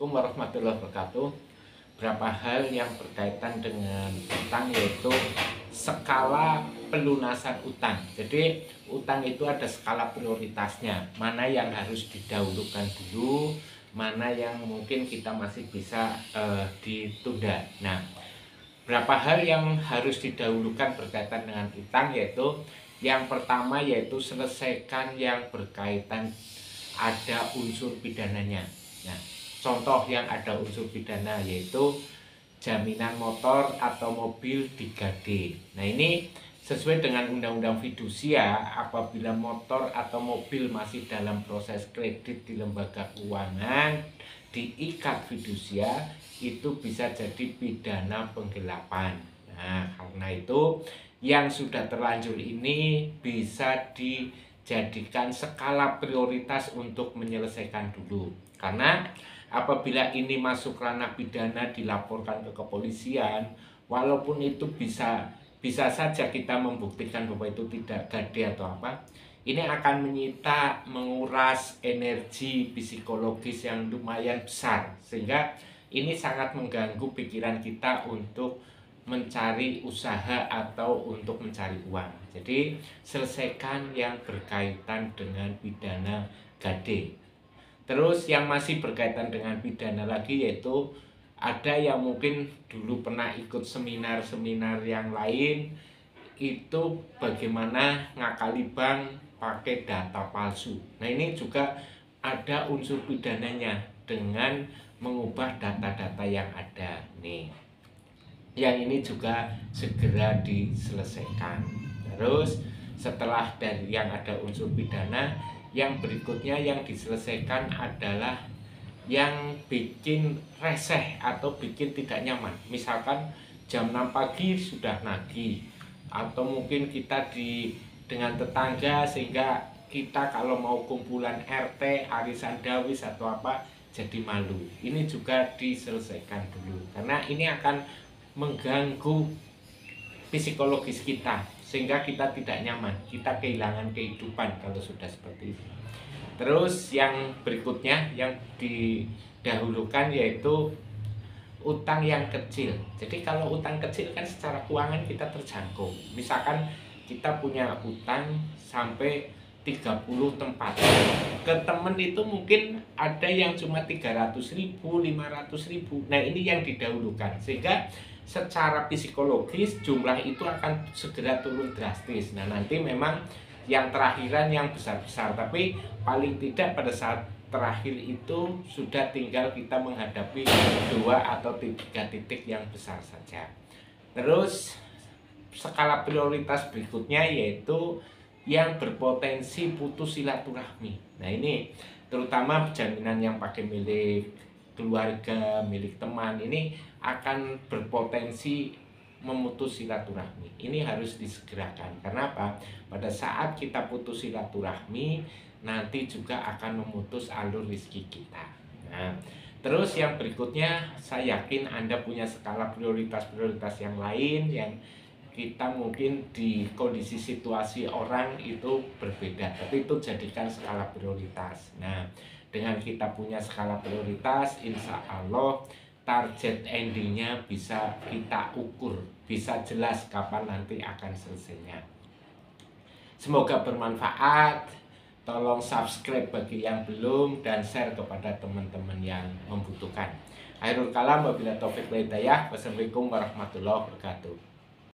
Assalamualaikum warahmatullahi wabarakatuh. Berapa hal yang berkaitan dengan utang, yaitu skala pelunasan utang. Jadi utang itu ada skala prioritasnya, mana yang harus didahulukan dulu, mana yang mungkin kita masih bisa ditunda. Nah, berapa hal yang harus didahulukan berkaitan dengan utang, yaitu yang pertama yaitu selesaikan yang berkaitan ada unsur pidananya. Nah, contoh yang ada unsur pidana yaitu jaminan motor atau mobil 3D. Nah, ini sesuai dengan Undang-Undang Fidusia, apabila motor atau mobil masih dalam proses kredit di lembaga keuangan diikat fidusia, itu bisa jadi pidana penggelapan. Nah, karena itu yang sudah terlanjur ini bisa dijadikan skala prioritas untuk menyelesaikan dulu. Karena apabila ini masuk ranah pidana dilaporkan ke kepolisian, walaupun itu bisa saja kita membuktikan bahwa itu tidak gade atau apa, ini akan menyita, menguras energi psikologis yang lumayan besar, sehingga ini sangat mengganggu pikiran kita untuk mencari usaha atau untuk mencari uang. Jadi selesaikan yang berkaitan dengan pidana gade. Terus yang masih berkaitan dengan pidana lagi, yaitu ada yang mungkin dulu pernah ikut seminar-seminar yang lain, itu bagaimana ngakali bank pakai data palsu. Nah, ini juga ada unsur pidananya dengan mengubah data-data yang ada nih. Yang ini juga segera diselesaikan. Terus setelah dari yang ada unsur pidana, yang berikutnya yang diselesaikan adalah yang bikin reseh atau bikin tidak nyaman. Misalkan jam 6 pagi sudah nagih, atau mungkin kita dengan tetangga, sehingga kita kalau mau kumpulan RT, arisan dawis atau apa, jadi malu. Ini juga diselesaikan dulu, karena ini akan mengganggu psikologis kita, sehingga kita tidak nyaman, kita kehilangan kehidupan kalau sudah seperti itu. Terus yang berikutnya yang didahulukan yaitu utang yang kecil. Jadi kalau utang kecil kan secara keuangan kita terjangkau. Misalkan kita punya utang sampai 30 tempat. Ke temen itu mungkin ada yang cuma 300.000, 500.000. Nah, ini yang didahulukan, sehingga secara psikologis jumlah itu akan segera turun drastis. Nah, nanti memang yang terakhiran yang besar-besar, tapi paling tidak pada saat terakhir itu sudah tinggal kita menghadapi 2 atau 3 titik yang besar saja. Terus skala prioritas berikutnya yaitu yang berpotensi putus silaturahmi. Nah, ini terutama jaminan yang pakai milik keluarga, milik teman, ini akan berpotensi memutus silaturahmi. Ini harus disegerakan. Karena apa? Pada saat kita putus silaturahmi, nanti juga akan memutus alur rezeki kita. Nah, terus yang berikutnya, saya yakin Anda punya skala prioritas-prioritas yang lain yang kita mungkin di kondisi situasi orang itu berbeda, tapi itu jadikan skala prioritas. Nah, dengan kita punya skala prioritas, insya Allah target endingnya bisa kita ukur, bisa jelas kapan nanti akan selesainya. Semoga bermanfaat. Tolong subscribe bagi yang belum dan share kepada teman-teman yang membutuhkan. Akhirul kalam, wabillahi taufiq wal hidayah. Wassalamualaikum warahmatullahi wabarakatuh.